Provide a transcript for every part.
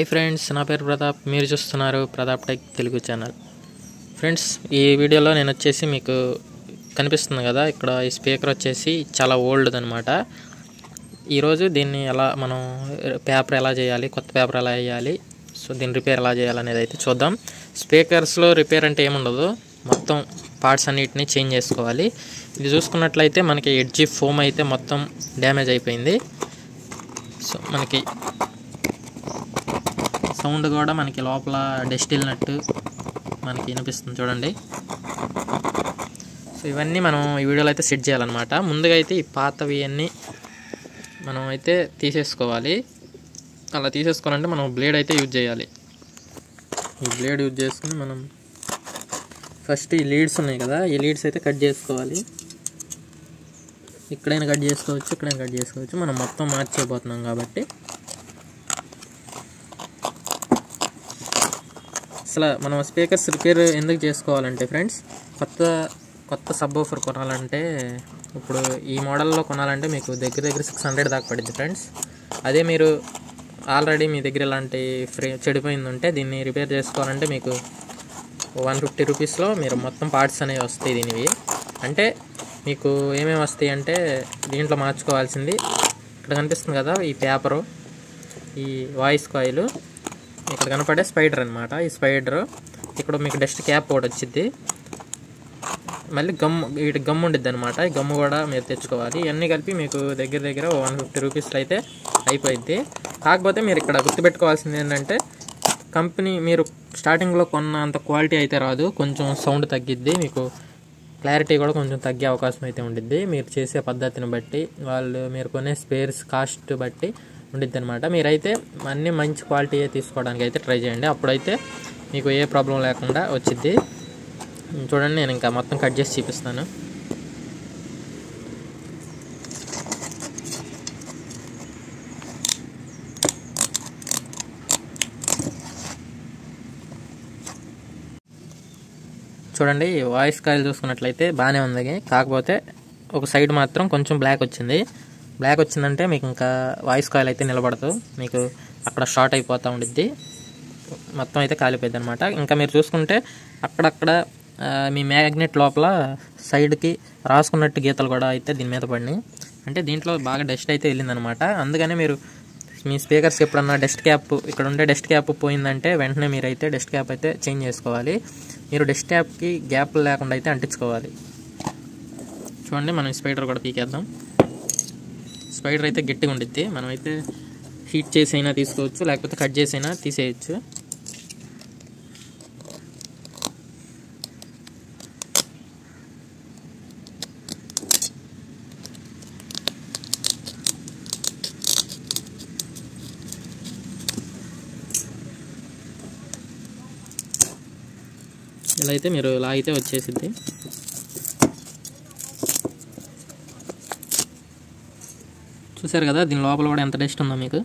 Hi friends, నా పేరు ప్రతాప్. మీరు చూస్తున్నారు Pratap tech Telugu channel. Friends, ఈ వీడియోలో నేను వచ్చేసి మీకు కనిపిస్తుంది కదా, ఇక్కడ ఈ స్పీకర్ వచ్చేసి చాలా ఓల్డ్ అనమాట. ఈరోజు దీన్ని మనం పేపర్ ఎలా చేయాలి, కొత్త పేపర్ ఎలా వేయాలి, సో దీన్ని రిపేర్ ఎలా చేయాలనేది అయితే చూద్దాం. స్పీకర్స్లో రిపేర్ అంటే ఏముండదు, మొత్తం పార్ట్స్ అన్నిటిని చేంజ్ చేసుకోవాలి. ఇది చూసుకున్నట్లయితే మనకి ఎడ్జి ఫోమ్ అయితే మొత్తం డ్యామేజ్ అయిపోయింది. సో మనకి సౌండ్ కూడా మనకి లోపల డస్ట్ వెళ్ళినట్టు మనకి వినిపిస్తుంది చూడండి. సో ఇవన్నీ మనం ఈ వీడియోలో అయితే సెట్ చేయాలన్నమాట. ముందుగా అయితే ఈ పాతవి అన్నీ మనం అయితే తీసేసుకోవాలి. అలా తీసేసుకోవాలంటే మనం బ్లేడ్ అయితే యూజ్ చేయాలి. ఈ బ్లేడ్ యూజ్ చేసుకుని మనం ఫస్ట్ ఈ లీడ్స్ ఉన్నాయి కదా, ఈ లీడ్స్ అయితే కట్ చేసుకోవాలి. ఇక్కడైనా కట్ చేసుకోవచ్చు, ఇక్కడైనా కట్ చేసుకోవచ్చు. మనం మొత్తం మార్చేయబోతున్నాం కాబట్టి అసలు మనం స్పీకర్స్ రిపేర్ ఎందుకు చేసుకోవాలంటే ఫ్రెండ్స్, కొత్త సబ్ వూఫర్ కొనాలంటే, ఇప్పుడు ఈ మోడల్లో కొనాలంటే మీకు దగ్గర 600 దాకా పడుద్ది ఫ్రెండ్స్. అదే మీరు ఆల్రెడీ మీ దగ్గర ఇలాంటి చెడిపోయిందంటే దీన్ని రిపేర్ చేసుకోవాలంటే మీకు 150 రూపీస్లో మీరు మొత్తం పార్ట్స్ అనేవి వస్తాయి దీనివి. అంటే మీకు ఏమేమి వస్తాయి అంటే, దీంట్లో మార్చుకోవాల్సింది ఇక్కడ కనిపిస్తుంది కదా, ఈ పేపరు, ఈ వాయిస్ కాయిల్, ఇక్కడ కనపడే స్పైడర్ అనమాట. ఈ స్పైడర్ ఇక్కడ మీకు డస్ట్ క్యాప్ ఒకటి వచ్చింది, మళ్ళీ వీటి గమ్ ఉండిద్ది అనమాట. ఈ గమ్ము కూడా మీరు తెచ్చుకోవాలి. ఇవన్నీ కలిపి మీకు దగ్గర 150 రూపీస్లో అయితే అయిపోయింది. కాకపోతే మీరు ఇక్కడ గుర్తుపెట్టుకోవాల్సింది ఏంటంటే, కంపెనీ మీరు స్టార్టింగ్లో కొన్నంత క్వాలిటీ అయితే రాదు, కొంచెం సౌండ్ తగ్గిద్ది, మీకు క్లారిటీ కూడా కొంచెం తగ్గే అవకాశం అయితే ఉండిద్ది. మీరు చేసే పద్ధతిని బట్టి, మీరు కొనే స్పేర్స్ కాస్ట్ బట్టి ఉండిద్ది అనమాట. మీరైతే అన్నీ మంచి క్వాలిటీ తీసుకోవడానికి అయితే ట్రై చేయండి, అప్పుడైతే మీకు ఏ ప్రాబ్లం లేకుండా వచ్చిద్ది. చూడండి, నేను ఇంకా మొత్తం కట్ చేసి చూపిస్తాను. చూడండి, వాయిస్ కాయిల్ చూసుకున్నట్లయితే బాగానే ఉంది, కాకపోతే ఒక సైడ్ మాత్రం కొంచెం బ్లాక్ వచ్చింది. బ్లాక్ వచ్చిందంటే మీకు ఇంకా వాయిస్ కాయిల్ అయితే నిలబడదు, మీకు అక్కడ షార్ట్ అయిపోతూ ఉండిద్ది, మొత్తం అయితే కాలిపోయింది అనమాట. ఇంకా మీరు చూసుకుంటే అక్కడక్కడ మీ మ్యాగ్నెట్ లోపల సైడ్కి రాసుకున్నట్టు గీతలు కూడా అయితే దీని మీద పడినాయి. అంటే దీంట్లో బాగా డస్ట్ అయితే వెళ్ళిందనమాట. అందుకని మీరు మీ స్పీకర్స్ ఎప్పుడన్నా ఇక్కడ ఉండే డస్ట్ క్యాప్ పోయిందంటే వెంటనే మీరైతే డస్ట్ క్యాప్ అయితే చేంజ్ చేసుకోవాలి. మీరు డస్ట్ క్యాప్కి గ్యాప్ లేకుండా అయితే అంటించుకోవాలి. చూడండి, మనం స్పైడర్ కూడా పీకేద్దాం. స్పైడర్ అయితే గట్టిగా ఉండిద్ది, మనమైతే హీట్ చేసి అయినా తీసుకోవచ్చు, లేకపోతే కట్ చేసి అయినా తీసేయచ్చు. ఇలా అయితే మీరు లాగితే వచ్చేసిద్ది. చూసారు కదా, దీని లోపల కూడా ఎంత డస్ట్ ఉందో మీకు.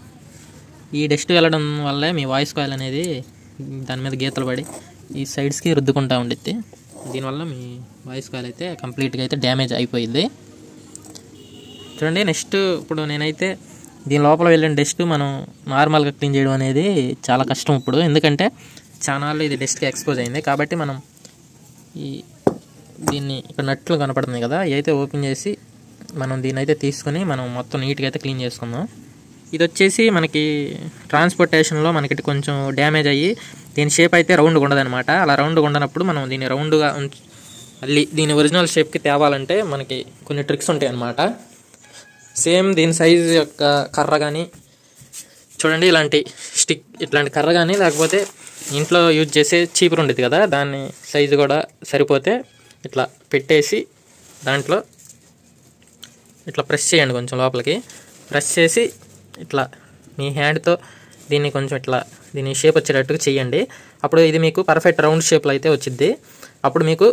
ఈ డస్ట్ వెళ్ళడం వల్లే మీ వాయిస్ కాయిల్ అనేది దాని మీద గీతలు పడి ఈ సైడ్స్కి రుద్దుకుంటూ ఉండిద్ది. దీనివల్ల మీ వాయిస్ కాయిల్ అయితే కంప్లీట్గా అయితే డ్యామేజ్ అయిపోయింది. చూడండి, నెక్స్ట్ ఇప్పుడు నేనైతే దీని లోపల వెళ్ళిన డస్ట్ మనం నార్మల్గా క్లీన్ చేయడం అనేది చాలా కష్టం ఇప్పుడు, ఎందుకంటే ఛానల్లో ఇది డస్ట్కి ఎక్స్పోజ్ అయింది. కాబట్టి మనం దీన్ని ఇక్కడ నట్లు కనపడుతుంది కదా, ఇవి అయితే ఓపెన్ చేసి మనం దీన్ని అయితే తీసుకొని మనం మొత్తం నీట్గా అయితే క్లీన్ చేసుకుందాం. ఇది వచ్చేసి మనకి ట్రాన్స్పోర్టేషన్లో మనకి కొంచెం డ్యామేజ్ అయ్యి దీని షేప్ అయితే రౌండ్గా ఉండదనమాట. అలా రౌండ్గా ఉండనప్పుడు మనం దీన్ని రౌండ్గా మళ్ళీ దీని ఒరిజినల్ షేప్కి తేవాలంటే మనకి కొన్ని ట్రిక్స్ ఉంటాయి అన్నమాట. సేమ్ దీని సైజు యొక్క కర్ర కానీ, చూడండి ఇట్లాంటి కర్ర కానీ, లేకపోతే ఇంట్లో యూజ్ చేసే చీపురు ఉండేది కదా, దాన్ని సైజు కూడా సరిపోతే ఇట్లా పెట్టేసి దాంట్లో ఇట్లా ప్రెస్ చేయండి. కొంచెం లోపలికి ప్రెస్ చేసి ఇట్లా మీ హ్యాండ్తో దీన్ని కొంచెం దీన్ని షేప్ వచ్చేటట్టుగా చేయండి. అప్పుడు ఇది మీకు పర్ఫెక్ట్ రౌండ్ షేప్లో అయితే వచ్చిద్ది. అప్పుడు మీకు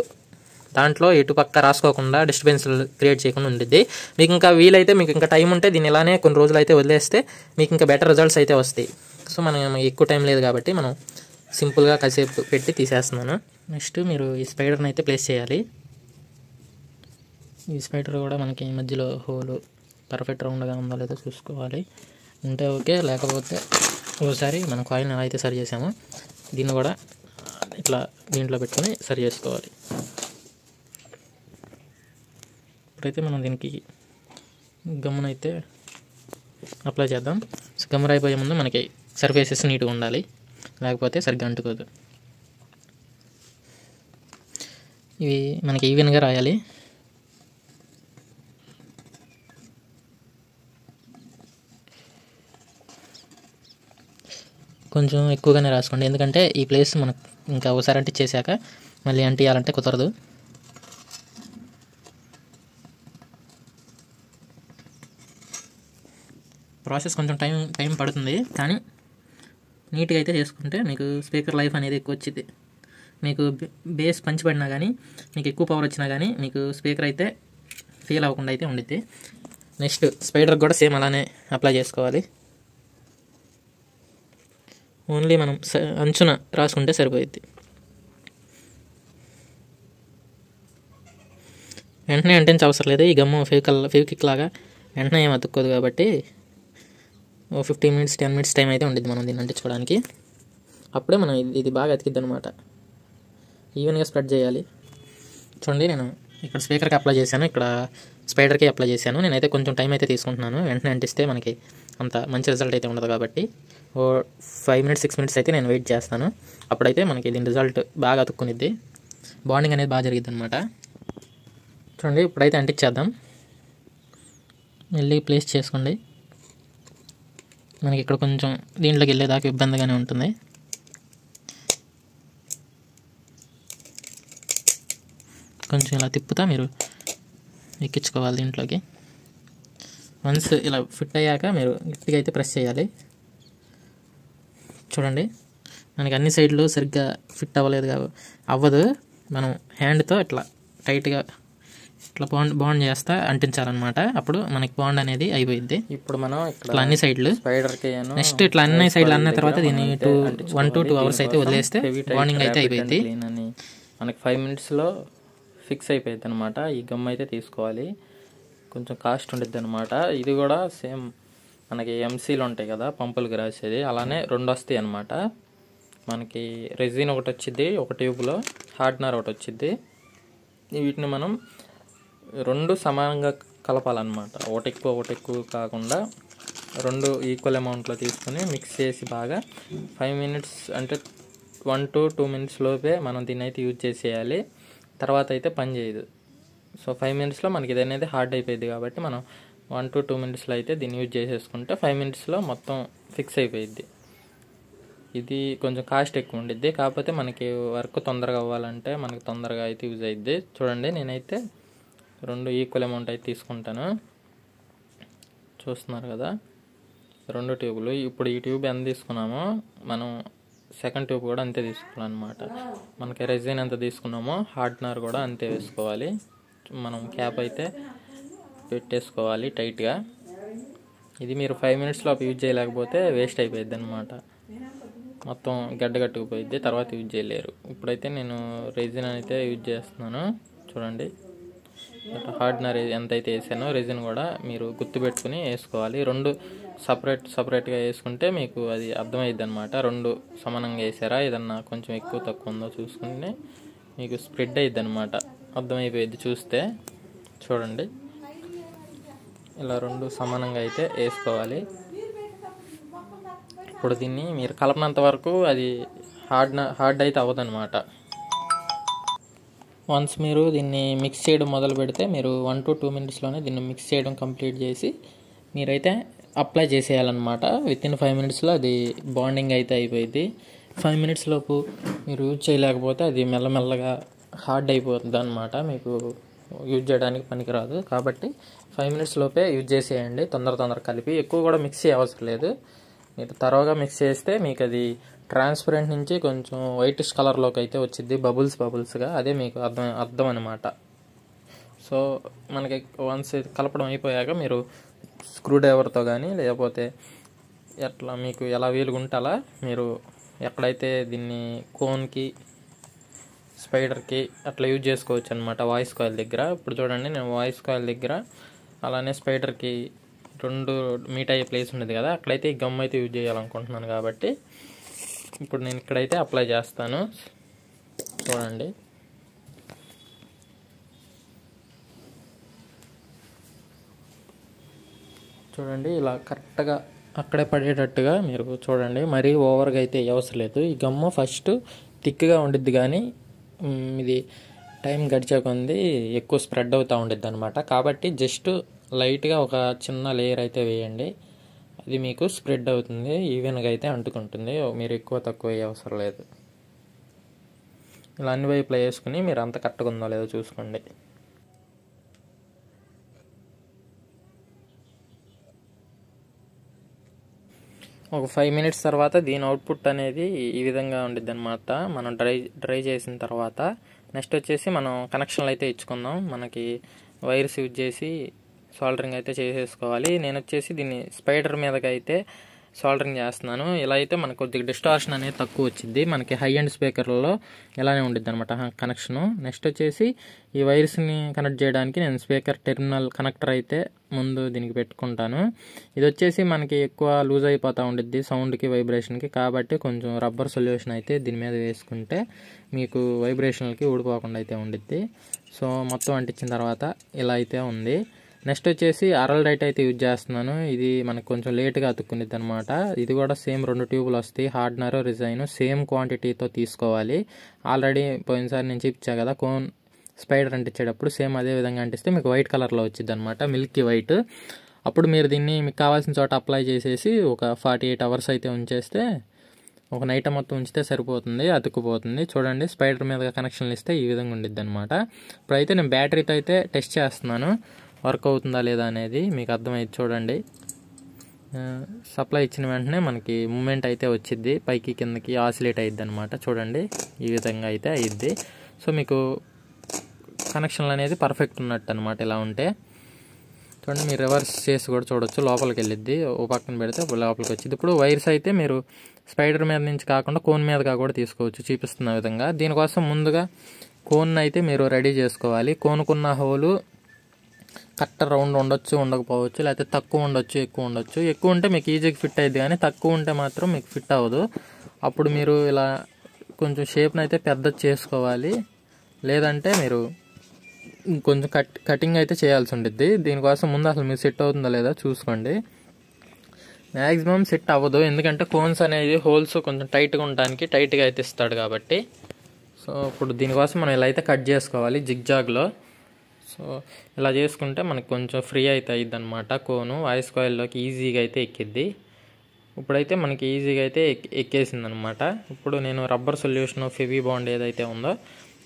దాంట్లో ఎటుపక్క రాసుకోకుండా డిస్టర్బెన్స్ క్రియేట్ చేయకుండా ఉండిద్ది. మీకు ఇంకా వీలైతే, మీకు ఇంకా టైం ఉంటే దీన్ని ఇలానే కొన్ని రోజులు అయితే వదిలేస్తే మీకు ఇంకా బెటర్ రిజల్ట్స్ అయితే వస్తాయి. సో మనం ఎక్కువ టైం లేదు కాబట్టి మనం సింపుల్గా కాసేపు పెట్టి తీసేస్తున్నాను. నెక్స్ట్ మీరు ఈ స్పైడర్ని అయితే ప్లేస్ చేయాలి. ఈ స్పైడర్ కూడా మనకి మధ్యలో హోల్ పర్ఫెక్ట్ రౌండ్గా ఉందో లేదో చూసుకోవాలి. ఉంటే ఓకే, లేకపోతే ఒకసారి మనం కాయిల్ని ఎలా అయితే సరి చేసామో దీన్ని కూడా ఇట్లా దీంట్లో పెట్టుకొని సరి చేసుకోవాలి. ఇప్పుడైతే మనం దీనికి గమ్మునైతే అప్లై చేద్దాం. గమ్మున అయిపోయే ముందు మనకి సర్ఫేసెస్ నీట్గా ఉండాలి, లేకపోతే సరిగ్గా అంటుకోదు. ఇవి మనకి ఈవెన్గా రాయాలి. కొంచెం ఎక్కువగానే రాసుకోండి, ఎందుకంటే ఈ ప్లేస్ మనకు ఇంకా ఒకసారి అంటించేసాక మళ్ళీ అంటియాలంటే కుదరదు. ప్రాసెస్ కొంచెం టైం పడుతుంది, కానీ నీట్గా అయితే చేసుకుంటే మీకు స్పీకర్ లైఫ్ అనేది ఎక్కువ వచ్చింది. మీకు బేస్ పంచిపడినా కానీ, మీకు ఎక్కువ పవర్ వచ్చినా కానీ మీకు స్పీకర్ అయితే ఫెయిల్ అవ్వకుండా అయితే ఉండిద్ది. నెక్స్ట్ స్పైడర్ కూడా సేమ్ అలానే అప్లై చేసుకోవాలి. ఓన్లీ మనం అంచున రాసుకుంటే సరిపోయిద్ది. వెంటనే అంటించే అవసరం లేదు. ఈ గమ్ము ఫెవికిక్ లాగా వెంటనే ఏం అతుక్కోదు కాబట్టి 15 మినిట్స్ 10 మినిట్స్ టైం అయితే ఉండిద్ది మనం దీన్ని అంటించుకోవడానికి. అప్పుడే మనం ఇది బాగా అతికిద్ది అనమాట. ఈవెన్గా స్ప్రెడ్ చేయాలి. చూడండి, నేను ఇక్కడ స్పీకర్కి అప్లై చేశాను, ఇక్కడ స్పైడర్కి అప్లై చేశాను. నేనైతే కొంచెం టైం అయితే తీసుకుంటున్నాను. వెంటనే అంటిస్తే మనకి అంత మంచి రిజల్ట్ అయితే ఉండదు కాబట్టి 5 మినిట్స్ 6 మినిట్స్ అయితే నేను వెయిట్ చేస్తాను. అప్పుడైతే మనకి దీని రిజల్ట్ బాగా అతుక్కునిద్ది, బాండింగ్ అనేది బాగా జరిగిద్ది అనమాట. చూడండి, ఇప్పుడైతే అంటించేద్దాం. మళ్ళీ ప్లేస్ చేసుకోండి. మనకి ఇక్కడ కొంచెం దీంట్లోకి వెళ్ళేదాకా ఇబ్బందిగానే ఉంటుంది. కొంచెం ఇలా తిప్పుతా మీరు ఎక్కించుకోవాలి దీంట్లోకి. వన్స్ ఇలా ఫిట్ అయ్యాక మీరు గట్టిగా అయితే ప్రెస్ చేయాలి. చూడండి, మనకి అన్ని సైడ్లు సరిగ్గా ఫిట్ అవ్వదు. మనం హ్యాండ్తో ఇట్లా టైట్గా ఇట్లా బాండ్ చేస్తా అంటించాలన్నమాట. అప్పుడు మనకి బాండ్ అనేది అయిపోయింది. ఇప్పుడు మనం ఇట్లా అన్ని సైడ్లు నెక్స్ట్ ఇట్లా అన్ని సైడ్లు అన్న తర్వాత దీన్ని 1 to 2 అవర్స్ అయితే వదిలేస్తే బాండింగ్ అయితే అయిపోయింది. మనకి 5 మినిట్స్లో ఫిక్స్ అయిపోయింది అనమాట. ఈ గమ్ అయితే తీసుకోవాలి, కొంచెం కాస్ట్ ఉండిద్ది అనమాట. ఇది కూడా సేమ్ మనకి ఎంసీలు ఉంటాయి కదా పంపులకి రాసేది, అలానే 2 వస్తాయి అనమాట. మనకి రెజిన్ ఒకటి వచ్చింది ఒక ట్యూబ్లో, హార్డ్నర్ ఒకటి వచ్చింది. వీటిని మనం 2 సమానంగా కలపాలన్నమాట. ఒకటి ఎక్కువ కాకుండా 2 ఈక్వల్ అమౌంట్లో తీసుకొని మిక్స్ చేసి బాగా 5 మినిట్స్ అంటే 1 to 2 మినిట్స్ లోపే మనం దీన్ని అయితే యూజ్ చేసేయాలి. తర్వాత అయితే పని చేయదు. సో 5 మినిట్స్లో మనకి ఇది అనేది హార్డ్ అయిపోయింది కాబట్టి మనం 1 to 2 మినిట్స్లో అయితే దీన్ని యూజ్ చేసేసుకుంటే 5 మినిట్స్లో మొత్తం ఫిక్స్ అయిపోయింది. ఇది కొంచెం కాస్ట్ ఎక్కువ ఉండిద్ది, కాకపోతే మనకి వర్క్ తొందరగా అవ్వాలంటే మనకి తొందరగా అయితే యూజ్ అయ్యిద్ది. చూడండి, నేనైతే 2 ఈక్వల్ అమౌంట్ అయితే తీసుకుంటాను. చూస్తున్నారు కదా 2 ట్యూబులు. ఇప్పుడు ఈ ట్యూబ్ ఎంత తీసుకున్నామో మనం సెకండ్ ట్యూబ్ కూడా అంతే తీసుకోవాలన్నమాట. మనకి రెజిన్ ఎంత తీసుకున్నామో హార్డ్నర్ కూడా అంతే వేసుకోవాలి. మనం క్యాప్ అయితే పెట్టేసుకోవాలి టైట్గా. ఇది మీరు 5 మినిట్స్లో యూజ్ చేయలేకపోతే వేస్ట్ అయిపోయింది అనమాట, మొత్తం గడ్డగట్టుకుపోయిద్ది, తర్వాత యూజ్ చేయలేరు. ఇప్పుడైతే నేను రెజిన్ అయితే యూజ్ చేస్తున్నాను. చూడండి, హార్డ్నర్ ఎంత అయితే వేసానో రెజిన్ కూడా మీరు గుర్తుపెట్టుకుని వేసుకోవాలి. 2 సపరేట్గా వేసుకుంటే మీకు అది అర్థమైద్ది అనమాట. 2 సమానంగా వేసారా, ఏదన్నా కొంచెం ఎక్కువ తక్కువ ఉందో చూసుకుంటే మీకు స్ప్రెడ్ అయ్యిద్ది అనమాట, అర్థమైపోయిద్ది చూస్తే. చూడండి, ఇలా 2 సమానంగా అయితే వేసుకోవాలి. ఇప్పుడు దీన్ని మీరు కలపనంత వరకు అది హార్డ్ అయితే అవ్వదన్నమాట. వన్స్ మీరు దీన్ని మిక్స్ చేయడం మొదలు పెడితే మీరు 1 to 2 మినిట్స్లోనే దీన్ని మిక్స్ చేయడం కంప్లీట్ చేసి మీరైతే అప్లై చేసేయాలన్నమాట. వితిన్ 5 మినిట్స్లో అది బాండింగ్ అయితే అయిపోయింది. 5 మినిట్స్ లోపు మీరు యూజ్ చేయలేకపోతే అది మెల్లమెల్లగా హార్డ్ అయిపోతుంది అనమాట, మీకు యూజ్ చేయడానికి పనికిరాదు. కాబట్టి 5 మినిట్స్ లోపే యూజ్ చేసేయండి, తొందర కలిపి. ఎక్కువ కూడా మిక్స్ చేయ అవసరం లేదు. మీరు తరోగా మిక్స్ చేస్తే మీకు అది ట్రాన్స్పరెంట్ నుంచి కొంచెం వైటిష్ కలర్లోకి అయితే వచ్చింది, బబుల్స్గా. అదే మీకు అర్థం అనమాట. సో మనకి వన్స్ కలపడం అయిపోయాక మీరు స్క్రూ డ్రైవర్తో కానీ లేకపోతే ఎట్లా మీకు ఎలా వీలుగుంటే అలా మీరు ఎక్కడైతే దీన్ని కోన్కి స్పైడర్కి అట్లా యూజ్ చేసుకోవచ్చు అనమాట, వాయిస్ కాయిల్ దగ్గర. ఇప్పుడు చూడండి, నేను వాయిస్ కాయిల్ దగ్గర అలానే స్పైడర్కి రెండు మీట్ అయ్యే ప్లేస్ ఉండేది కదా, అక్కడైతే ఈ గమ్ అయితే యూజ్ చేయాలనుకుంటున్నాను కాబట్టి ఇప్పుడు నేను ఇక్కడైతే అప్లై చేస్తాను. చూడండి, చూడండి ఇలా కరెక్ట్గా అక్కడే పడేటట్టుగా మీరు చూడండి. మరీ ఓవర్గా అయితే అవసరం లేదు. ఈ గమ్ము ఫస్ట్ థిక్గా ఉండిద్ది, కానీ ఇది టైం గడిచే కొంది ఎక్కువ స్ప్రెడ్ అవుతూ ఉండిద్ది అనమాట. కాబట్టి జస్ట్ లైట్గా ఒక చిన్న లేయర్ అయితే వేయండి, అది మీకు స్ప్రెడ్ అవుతుంది, ఈవెన్గా అయితే అంటుకుంటుంది. మీరు ఎక్కువ తక్కువ వేయ అవసరం లేదు. ఇలా అన్ని వైపులా వేసుకుని మీరు అంత కరెక్ట్గా ఉందో లేదో చూసుకోండి. ఒక 5 మినిట్స్ తర్వాత దీని అవుట్పుట్ అనేది ఈ విధంగా ఉండిద్ది అనమాట. మనం డ్రై చేసిన తర్వాత నెక్స్ట్ వచ్చేసి మనం కనెక్షన్లు అయితే ఇచ్చుకుందాం. మనకి వైర్స్ యూజ్ చేసి సోల్డరింగ్ అయితే చేసేసుకోవాలి. నేను వచ్చేసి దీన్ని స్పైడర్ మీదకి అయితే సోల్డరింగ్ చేస్తున్నాను. ఇలా అయితే మనకు కొద్దిగా డిస్టార్షన్ అనేది తక్కువ వచ్చింది. మనకి హై అండ్ స్పీకర్లలో ఇలానే ఉండిద్ది అనమాట కనెక్షను. నెక్స్ట్ వచ్చేసి ఈ వైర్స్ని కనెక్ట్ చేయడానికి నేను స్పీకర్ టెర్మినల్ కనెక్టర్ అయితే ముందు దీనికి పెట్టుకుంటాను. ఇది వచ్చేసి మనకి ఎక్కువ లూజ్ అయిపోతూ ఉండిద్ది సౌండ్కి వైబ్రేషన్కి, కాబట్టి కొంచెం రబ్బర్ సొల్యూషన్ అయితే దీని మీద వేసుకుంటే మీకు వైబ్రేషన్లకి ఊడిపోకుండా అయితే ఉండిద్ది. సో మొత్తం అంటించిన తర్వాత ఇలా అయితే ఉంది. నెక్స్ట్ వచ్చేసి అరల్డైట్ అయితే యూజ్ చేస్తున్నాను. ఇది మనకు కొంచెం లేట్గా అతుక్కునిద్ది అనమాట. ఇది కూడా సేమ్ 2 ట్యూబులు వస్తాయి, హార్డ్నర్ రిజైన్ సేమ్ క్వాంటిటీతో తీసుకోవాలి. ఆల్రెడీ పోయినసారి నేను చూపించా కదా కోన్ స్పైడర్ అంటించేటప్పుడు, సేమ్ అదే విధంగా అంటిస్తే మీకు వైట్ కలర్లో వచ్చింది అనమాట, మిల్కీ వైట్. అప్పుడు మీరు దీన్ని మీకు కావాల్సిన చోట అప్లై చేసేసి ఒక 48 అవర్స్ అయితే ఉంచేస్తే, ఒక నైట్ మొత్తం ఉంచితే సరిపోతుంది, అతుక్కుపోతుంది. చూడండి, స్పైడర్ మీద కనెక్షన్లు ఇస్తే ఈ విధంగా ఉండిద్ది అనమాట. ఇప్పుడైతే నేను బ్యాటరీతో అయితే టెస్ట్ చేస్తున్నాను, వర్క్ అవుతుందా లేదా అనేది మీకు అర్థమైంది. చూడండి, సప్లై ఇచ్చిన వెంటనే మనకి మూమెంట్ అయితే వచ్చిద్ది, పైకి కిందకి ఆసిలేట్ అయ్యిద్ది అనమాట. చూడండి, ఈ విధంగా అయితే అయ్యిద్ది. సో మీకు కనెక్షన్లు అనేది పర్ఫెక్ట్ ఉన్నట్టు అనమాట. ఇలా ఉంటే చూడండి, మీరు రివర్స్ చేసి కూడా చూడొచ్చు, లోపలికి వెళ్ళిద్ది, ఓ పక్కన పెడితే లోపలికి వచ్చింది. ఇప్పుడు వైర్స్ అయితే మీరు స్పైడర్ మీద నుంచి కాకుండా కోన్ మీదగా కూడా తీసుకోవచ్చు, చూపిస్తున్న విధంగా. దీనికోసం ముందుగా కోన్ అయితే మీరు రెడీ చేసుకోవాలి. కోనుకున్న హోలు కరెక్ట్ రౌండ్ ఉండొచ్చు, ఉండకపోవచ్చు, లేకపోతే తక్కువ ఉండొచ్చు, ఎక్కువ ఉండొచ్చు. ఎక్కువ ఉంటే మీకు ఈజీగా ఫిట్ అయ్యిద్ది, కానీ తక్కువ ఉంటే మాత్రం మీకు ఫిట్ అవ్వదు. అప్పుడు మీరు ఇలా కొంచెం షేప్ని అయితే పెద్ద చేసుకోవాలి, లేదంటే మీరు కొంచెం కటింగ్ అయితే చేయాల్సి ఉంటుంది. దీనికోసం ముందు అసలు మీరు సెట్ అవుతుందో లేదో చూసుకోండి. మ్యాక్సిమం సెట్ అవ్వదు, ఎందుకంటే కోన్స్ అనేది హోల్స్ కొంచెం టైట్గా ఉండడానికి టైట్గా అయితే ఇస్తాడు కాబట్టి. సో ఇప్పుడు దీనికోసం మనం ఇలా అయితే కట్ చేసుకోవాలి జిగ్జాగ్లో. సో ఇలా చేసుకుంటే మనకు కొంచెం ఫ్రీ అయితే అయ్యిద్ది అనమాట. కోను వాయిస్ కాయిల్లోకి ఈజీగా అయితే ఎక్కిద్ది. ఇప్పుడైతే మనకి ఈజీగా అయితే ఎక్కేసింది అనమాట. ఇప్పుడు నేను రబ్బర్ సొల్యూషన్ ఫెవీ బాండ్ ఏదైతే ఉందో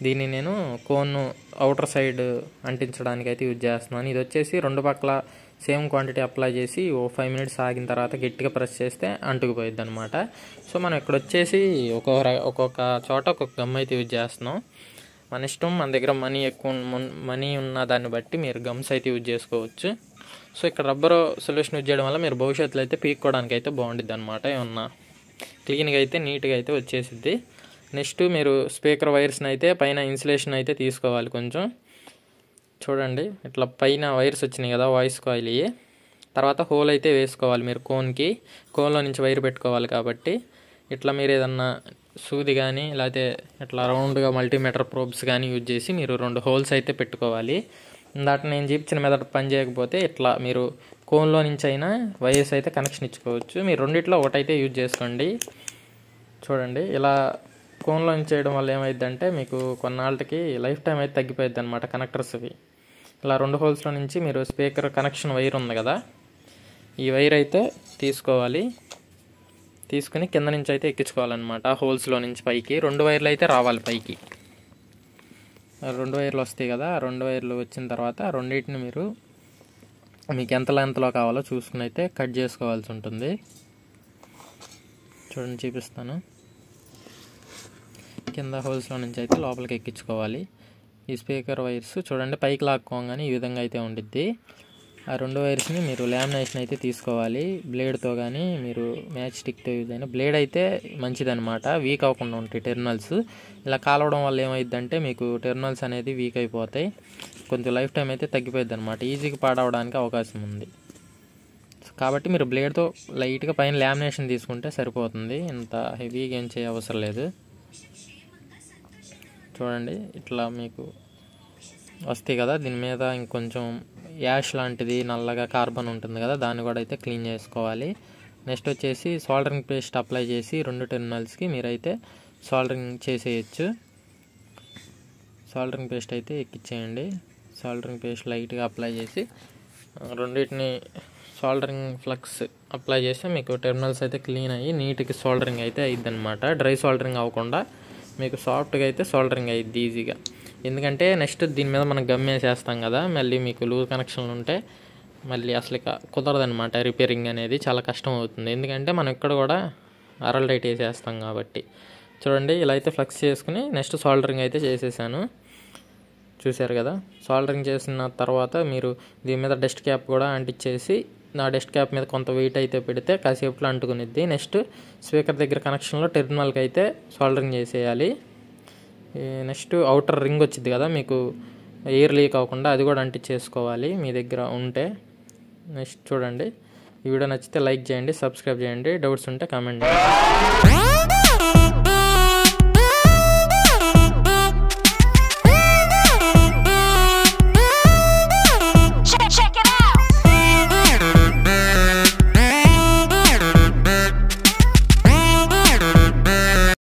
దీన్ని నేను కోన్ అవుటర్ సైడ్ అంటించడానికి అయితే యూజ్ చేస్తున్నాను. ఇది వచ్చేసి 2 పక్కల సేమ్ క్వాంటిటీ అప్లై చేసి ఓ 5 మినిట్స్ ఆగిన తర్వాత గట్టిగా ప్రెస్ చేస్తే అంటుకుపోయిద్ది అనమాట. సో మనం ఇక్కడ వచ్చేసి ఒక్కొక్క చోట ఒక్కొక్క గమ్ అయితే యూజ్ చేస్తున్నాం. మన ఇష్టం, మన దగ్గర మనీ ఉన్న దాన్ని బట్టి మీరు గమ్స్ అయితే యూజ్ చేసుకోవచ్చు. సో ఇక్కడ రబ్బర్ సొల్యూషన్ యూజ్ చేయడం వల్ల మీరు భవిష్యత్తులో అయితే పీక్కోవడానికి అయితే బాగుండిద్ది అనమాట. ఏమన్నా క్లీన్గా అయితే నీట్గా అయితే వచ్చేసిద్ది. నెక్స్ట్ మీరు స్పీకర్ వైర్స్ని అయితే పైన ఇన్సులేషన్ అయితే తీసుకోవాలి కొంచెం. చూడండి, ఇట్లా పైన వైర్స్ వచ్చినాయి కదా వాయిస్ కాయిల్, తర్వాత హోల్ అయితే వేసుకోవాలి మీరు కోన్లో నుంచి వైర్ పెట్టుకోవాలి. కాబట్టి ఇట్లా మీరు ఏదన్నా సూది కానీ లేకపోతే ఇట్లా రౌండ్గా మల్టీమీటర్ ప్రోబ్స్ కానీ యూజ్ చేసి మీరు 2 హోల్స్ అయితే పెట్టుకోవాలి. దాంట్లో నేను చూపించిన మెథడ్ పని చేయకపోతే ఇట్లా మీరు కోన్లో నుంచి అయినా వైర్స్ అయితే కనెక్షన్ ఇచ్చుకోవచ్చు. మీరు రెండిట్లో ఒకటైతే యూజ్ చేసుకోండి. చూడండి, ఇలా కోన్లో నుంచి చేయడం వల్ల ఏమైందంటే మీకు కొన్నాళ్ళకి లైఫ్ టైం అయితే తగ్గిపోయింది అనమాట కనెక్టర్స్వి. ఇలా 2 హోల్స్లో నుంచి మీరు స్పీకర్ కనెక్షన్ వైర్ ఉంది కదా, ఈ వైర్ అయితే తీసుకోవాలి. తీసుకుని కింద నుంచి అయితే ఎక్కించుకోవాలన్నమాట. హోల్స్లో నుంచి పైకి 2 వైర్లు అయితే రావాలి పైకి. 2 వైర్లు వస్తాయి కదా, 2 వైర్లు వచ్చిన తర్వాత రెండింటిని మీరు మీకు ఎంత లెంత్లో కావాలో చూసుకుని అయితే కట్ చేసుకోవాల్సి ఉంటుంది. చూడండి, చూపిస్తాను. కింద హోల్స్లో నుంచి అయితే లోపలికి ఎక్కించుకోవాలి. ఈ స్పీకర్ వైర్స్ చూడండి పైకి లాక్కోగానే ఈ విధంగా అయితే ఉండిద్ది. ఆ 2 వైర్స్ని మీరు లామినేషన్ అయితే తీసుకోవాలి. బ్లేడ్తో కానీ మీరు మ్యాచ్ స్టిక్తో యూజ్ అయిన బ్లేడ్ అయితే మంచిదన్నమాట, వీక్ అవ్వకుండా ఉంటాయి టెర్మినల్స్. ఇలా కాలవడం వల్ల ఏమైందంటే మీకు టెర్మినల్స్ అనేది వీక్ అయిపోతాయి, కొంచెం లైఫ్ టైం అయితే తగ్గిపోయింది అనమాట, ఈజీగా పాడవడానికి అవకాశం ఉంది. కాబట్టి మీరు బ్లేడ్తో లైట్గా పైన లామినేషన్ తీసుకుంటే సరిపోతుంది, ఇంత హెవీగా ఏం చేయ అవసరం లేదు. చూడండి ఇట్లా మీకు వస్తాయి కదా, దీని మీద ఇంకొంచెం యాష్ లాంటిది నల్లగా కార్బన్ ఉంటుంది కదా, దాన్ని కూడా అయితే క్లీన్ చేసుకోవాలి. నెక్స్ట్ వచ్చేసి సోల్డరింగ్ పేస్ట్ అప్లై చేసి 2 టెర్మినల్స్కి మీరైతే సోల్డరింగ్ చేసేయచ్చు. సోల్డరింగ్ పేస్ట్ అయితే ఎక్కించేయండి. సోల్డరింగ్ పేస్ట్ లైట్గా అప్లై చేసి రెండింటిని సోల్డరింగ్ ఫ్లక్స్ అప్లై చేస్తే మీకు టెర్మినల్స్ అయితే క్లీన్ అయ్యి నీట్గా సోల్డరింగ్ అయితే అయ్యిద్ది అనమాట. డ్రై సోల్డరింగ్ అవ్వకుండా మీకు సాఫ్ట్గా అయితే సోల్డరింగ్ అయ్యిద్ది ఈజీగా. ఎందుకంటే నెక్స్ట్ దీని మీద మనం గమ్ వేసేస్తాం కదా, మళ్ళీ మీకు లూజ్ కనెక్షన్లు ఉంటే మళ్ళీ అసలు కుదరదనమాట. రిపేరింగ్ అనేది చాలా కష్టం అవుతుంది, ఎందుకంటే మనం ఇక్కడ కూడా అరల్ టైట్ వేసేస్తాం కాబట్టి. చూడండి ఇలా అయితే ఫ్లక్స్ చేసుకుని నెక్స్ట్ సోల్డరింగ్ అయితే చేసేసాను, చూసారు కదా. సోల్డరింగ్ చేసిన తర్వాత మీరు దీని మీద డస్ట్ క్యాప్ కూడా అంటించేసి ఆ డస్ట్ క్యాప్ మీద కొంత వెయిట్ అయితే పెడితే కాసేపులో అంటుకునిద్ది. నెక్స్ట్ స్పీకర్ దగ్గర కనెక్షన్లో టెర్మినల్కి అయితే సోల్డరింగ్ చేసేయాలి. నెక్స్ట్ అవుటర్ రింగ్ వచ్చింది కదా మీకు ఎయిర్ లీక్ అవ్వకుండా, అది కూడా అంటించేసుకోవాలి మీ దగ్గర ఉంటే. నెక్స్ట్ చూడండి, ఈ వీడియో నచ్చితే లైక్ చేయండి, సబ్స్క్రైబ్ చేయండి, డౌట్స్ ఉంటే కామెంట్ చేయండి.